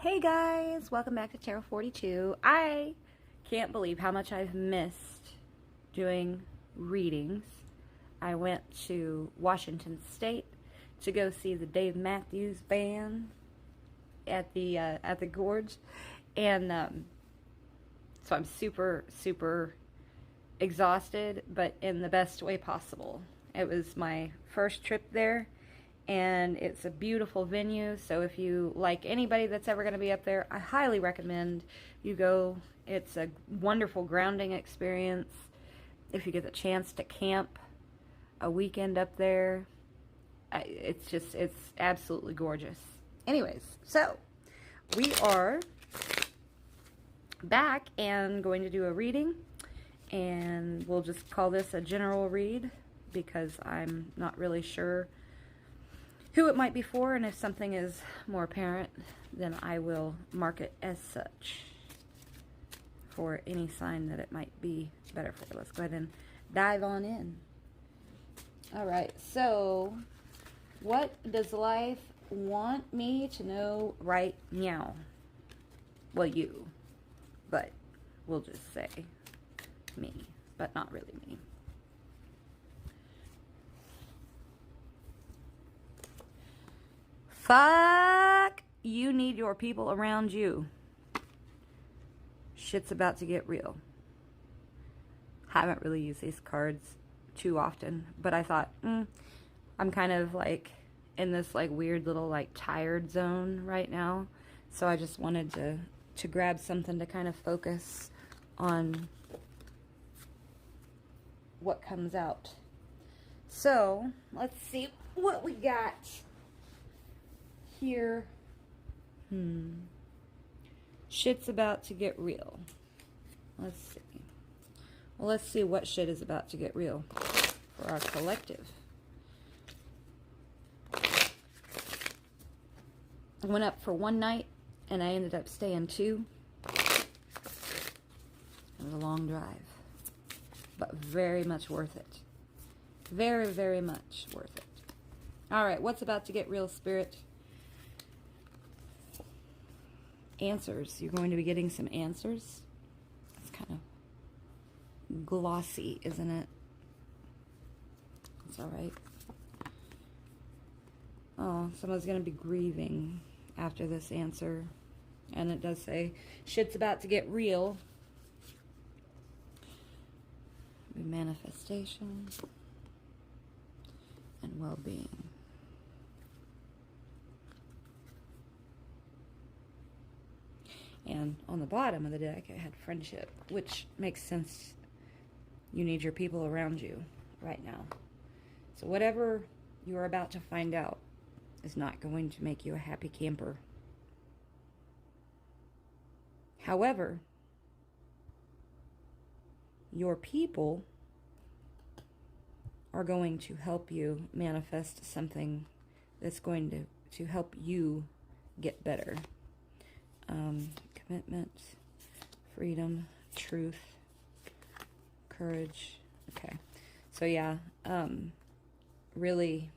Hey guys, welcome back to Tarot 42. I can't believe how much I've missed doing readings. I went to Washington State to go see the Dave Matthews Band at the Gorge, and so I'm super exhausted, but in the best way possible. It was my first trip there, and it's a beautiful venue, so if you like anybody that's ever going to be up there, I highly recommend you go. It's a wonderful grounding experience. If you get the chance to camp a weekend up there, it's absolutely gorgeous. Anyways, so we are back and going to do a reading, and we'll just call this a general read because I'm not really sure who it might be for, and if something is more apparent, then I will mark it as such for any sign that it might be better for. Let's go ahead and dive on in. Alright, so what does life want me to know right now? Well, you, but we'll just say me, but not really me. Fuck, you need your people around you. Shit's about to get real. Haven't really used these cards too often, but I thought, I'm kind of like in this like weird little like tired zone right now. So I just wanted to grab something to kind of focus on what comes out. So let's see what we got here. Shit's about to get real. Let's see. Well, let's see what shit is about to get real for our collective. I went up for one night and I ended up staying 2. It was a long drive, but very much worth it. Very much worth it. All right, what's about to get real, Spirit? Answers. You're going to be getting some answers. It's kind of glossy, isn't it? It's all right. Oh, someone's going to be grieving after this answer. And it does say, shit's about to get real. Manifestation and well-being. And on the bottom of the deck, I had friendship, which makes sense. You need your people around you right now. So whatever you're about to find out is not going to make you a happy camper. However, your people are going to help you manifest something that's going to help you get better. Commitment, freedom, truth, courage. Okay. So yeah, really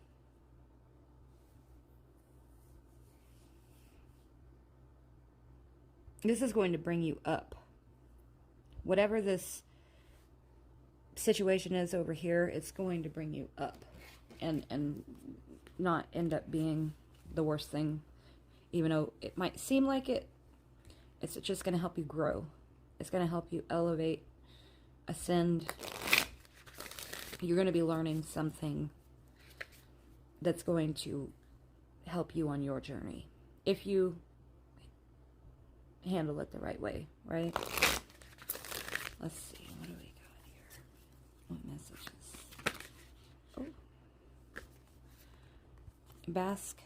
this is going to bring you up. Whatever this situation is over here, it's going to bring you up and not end up being the worst thing, even though it might seem like it. It's just going to help you grow. It's going to help you elevate, ascend. You're going to be learning something that's going to help you on your journey if you handle it the right way, right? Let's see. What do we got here? What messages? Oh. Bask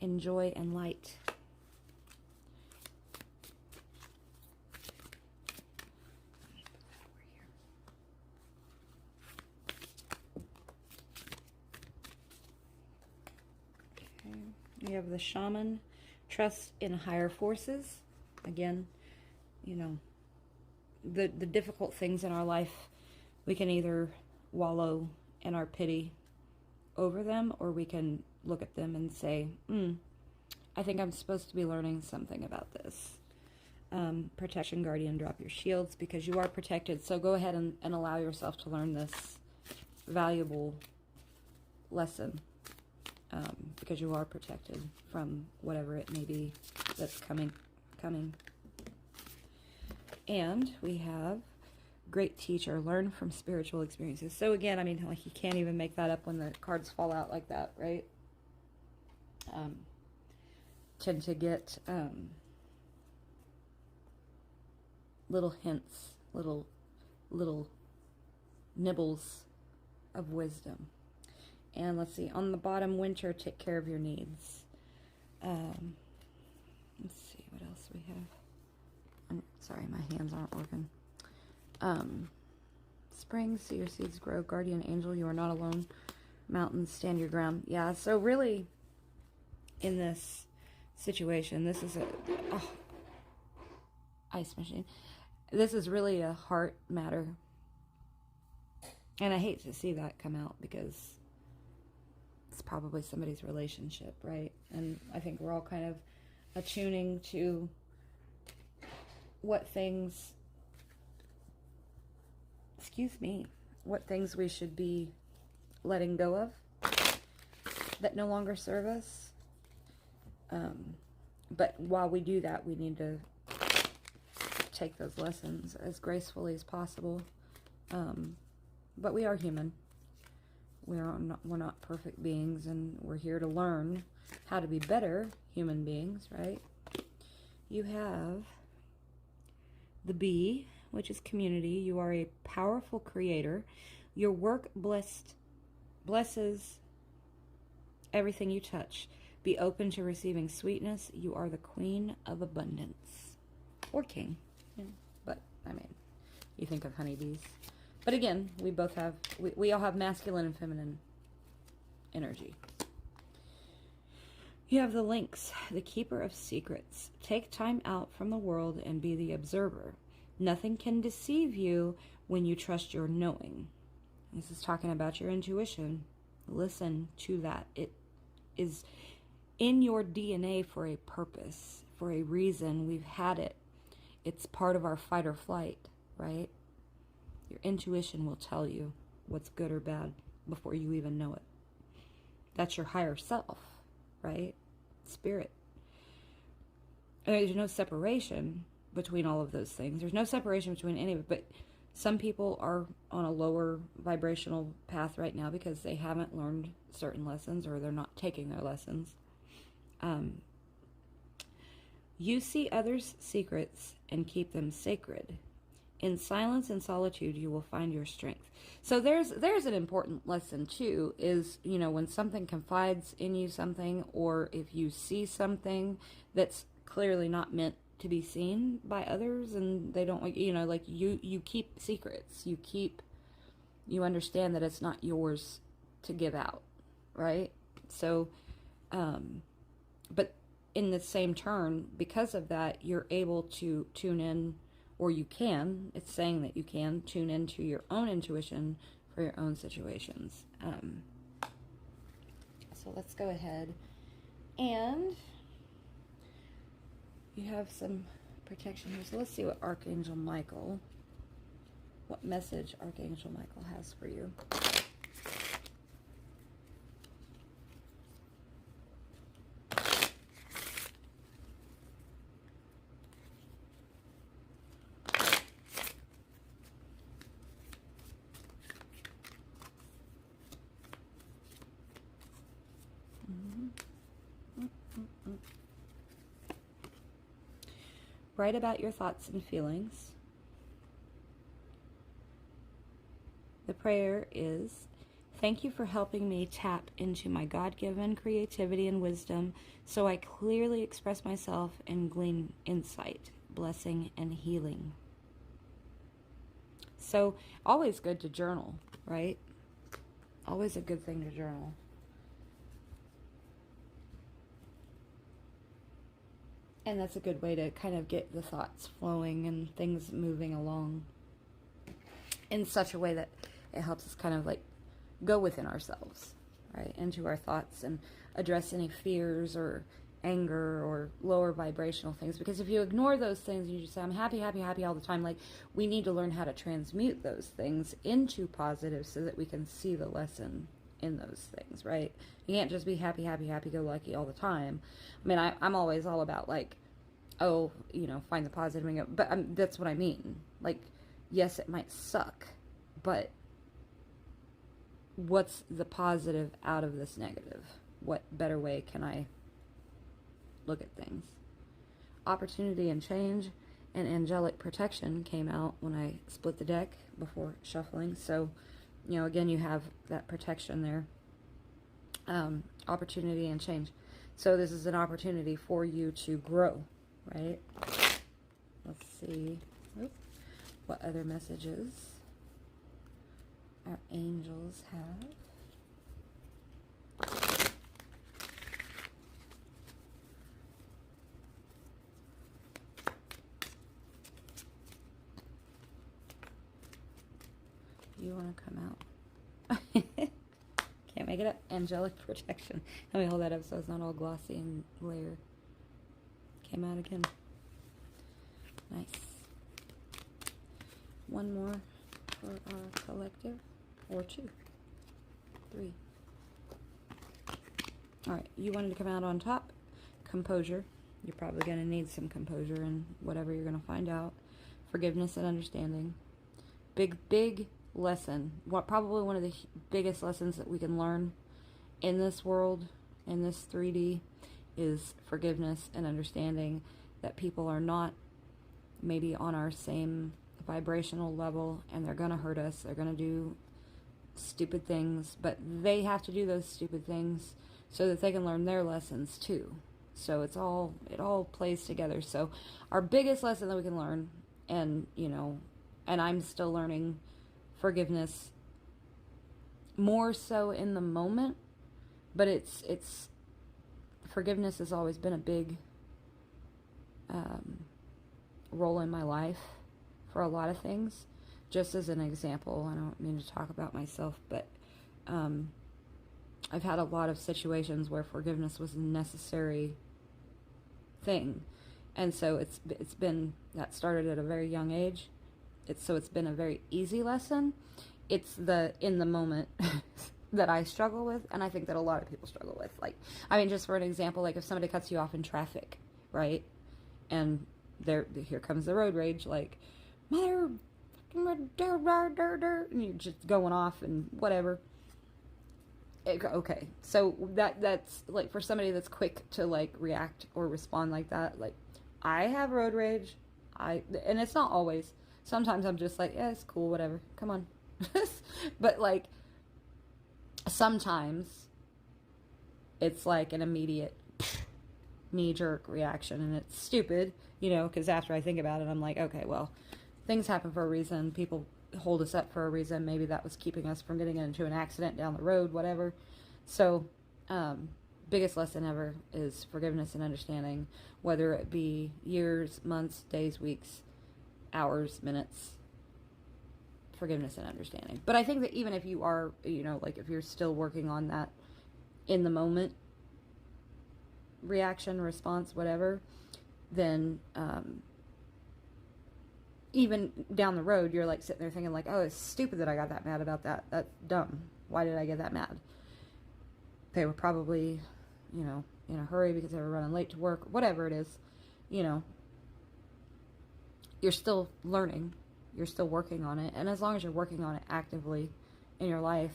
in joy and light. We have the shaman, trust in higher forces. Again, you know, the difficult things in our life, we can either wallow in our pity over them, or we can look at them and say, I think I'm supposed to be learning something about this. Protection, guardian, drop your shields because you are protected. So go ahead and allow yourself to learn this valuable lesson because you are protected from whatever it may be that's coming. And we have great teacher, learn from spiritual experiences. So again, I mean, like you can't even make that up when the cards fall out like that, right? Tend to get little hints, little nibbles of wisdom. And let's see, on the bottom, winter, take care of your needs. Let's see what else we have. I'm sorry, my hands aren't working. Spring, see your seeds grow. Guardian angel, you are not alone. Mountains, stand your ground. Yeah, so really, in this situation, this is a ice machine. This is really a heart matter. And I hate to see that come out because it's probably somebody's relationship, right? And I think we're all kind of attuning to what things, what things we should be letting go of that no longer serve us. But while we do that, we need to take those lessons as gracefully as possible. But we are human. We're not perfect beings, and we're here to learn how to be better human beings, right? You have the bee, which is community. You are a powerful creator. Your work blesses everything you touch. Be open to receiving sweetness. You are the queen of abundance. Or king. Yeah. But, I mean, you think of honeybees. But again, we both have, we all have masculine and feminine energy. You have the lynx, the keeper of secrets. Take time out from the world and be the observer. Nothing can deceive you when you trust your knowing. This is talking about your intuition. Listen to that. It is in your DNA for a purpose, for a reason. We've had it. It's part of our fight or flight, right? Your intuition will tell you what's good or bad before you even know it. That's your higher self, right? Spirit. And there's no separation between all of those things. There's no separation between any of it, but some people are on a lower vibrational path right now because they haven't learned certain lessons or they're not taking their lessons. You see others' secrets and keep them sacred. In silence and solitude, you will find your strength. So there's an important lesson too, is, you know, when something confides in you something, or if you see something that's clearly not meant to be seen by others and they don't, like, you know, like you keep secrets. You understand that it's not yours to give out, right? So, but in the same turn, because of that, you're able to tune in, or you can, it's saying that you can tune into your own intuition for your own situations. So let's go ahead, and you have some protection here. So let's see what Archangel Michael, what message Archangel Michael has for you. Write about your thoughts and feelings. The prayer is, thank you for helping me tap into my God-given creativity and wisdom so I clearly express myself and glean insight, blessing, and healing. So, always good to journal, right? Always a good thing to journal. And that's a good way to kind of get the thoughts flowing and things moving along in such a way that it helps us kind of like go within ourselves, right? Into our thoughts and address any fears or anger or lower vibrational things. Because if you ignore those things and you just say, I'm happy, happy, happy all the time, like, we need to learn how to transmute those things into positive so that we can see the lesson in those things, right? You can't just be happy, happy, happy-go-lucky all the time. I mean, I'm always all about, like, oh, you know, find the positive and go, but that's what I mean. Like, yes, it might suck, but what's the positive out of this negative? What better way can I look at things? Opportunity and change and angelic protection came out when I split the deck before shuffling. So, you know, again, you have that protection there. Opportunity and change. So this is an opportunity for you to grow, right? Let's see what other messages our angels have. You want to come out? Can't make it up. Angelic protection. Let me hold that up so it's not all glossy and glare. Came out again. Nice. One more for our collective. Or two. Three. Alright, you wanted to come out on top. Composure. You're probably going to need some composure in whatever you're going to find out. Forgiveness and understanding. Big lesson. Probably one of the biggest lessons that we can learn in this world, in this 3D, is forgiveness and understanding that people are not maybe on our same vibrational level, and they're going to hurt us. They're going to do stupid things, but they have to do those stupid things so that they can learn their lessons too. So it all plays together. So our biggest lesson that we can learn, and you know, and I'm still learning forgiveness more so in the moment, but it's forgiveness has always been a big role in my life for a lot of things. Just as an example, I don't mean to talk about myself, but I've had a lot of situations where forgiveness was a necessary thing, and so it's been, that started at a very young age. It's been a very easy lesson. It's the in the moment that I struggle with, and I think that a lot of people struggle with. Like, I mean, just for an example, like if somebody cuts you off in traffic, right? And here comes the road rage, like, mother, and you're just going off and whatever. Okay, so that's like for somebody that's quick to like react or respond like that. Like, I have road rage. And it's not always. Sometimes I'm just like, yeah, it's cool, whatever. Come on. But like, sometimes it's like an immediate knee-jerk reaction, and it's stupid, you know, because after I think about it, I'm like, okay, well, things happen for a reason. People hold us up for a reason. Maybe that was keeping us from getting into an accident down the road, whatever. So, biggest lesson ever is forgiveness and understanding, whether it be years, months, days, weeks, hours, minutes. Forgiveness and understanding. But I think that even if you are, you know, like if you're still working on that in the moment reaction, response, whatever, then even down the road, you're like sitting there thinking like, oh, it's stupid that I got that mad about that. That's dumb. Why did I get that mad? They were probably, you know, in a hurry because they were running late to work, whatever it is, you know. You're still learning. You're still working on it. And as long as you're working on it actively in your life,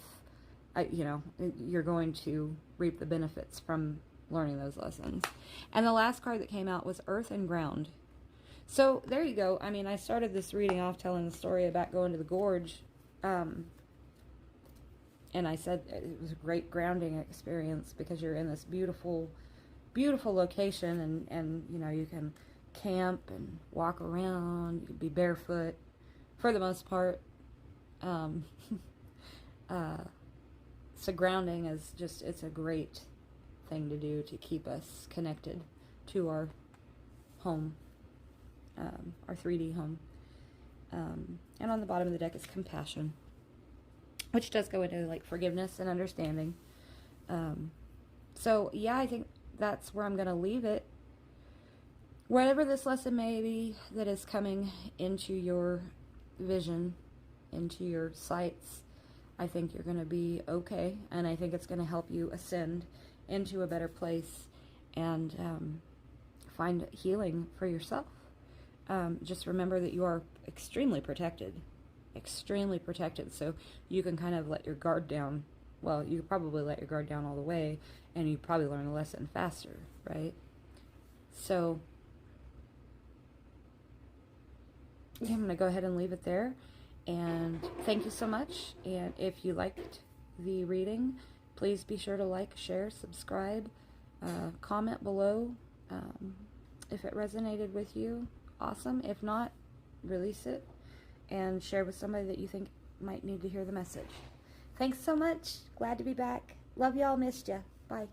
you know, you're going to reap the benefits from learning those lessons. And the last card that came out was Earth and Ground. So there you go. I mean, I started this reading off telling the story about going to the gorge. And I said it was a great grounding experience because you're in this beautiful, beautiful location, and you know, you can camp and walk around. You can be barefoot for the most part. So grounding is just, it's a great thing to do to keep us connected to our home, our 3D home. And on the bottom of the deck is compassion, which does go into like forgiveness and understanding. So yeah, I think that's where I'm going to leave it. Whatever this lesson may be that is coming into your vision, into your sights, I think you're going to be okay, and I think it's going to help you ascend into a better place and find healing for yourself. Just remember that you are extremely protected, so you can kind of let your guard down. Well, you could probably let your guard down all the way, and you probably learn the lesson faster, right? So I'm going to go ahead and leave it there. And thank you so much. And if you liked the reading, please be sure to like, share, subscribe, comment below. If it resonated with you, awesome. If not, release it and share with somebody that you think might need to hear the message. Thanks so much. Glad to be back. Love y'all. Missed ya. Bye.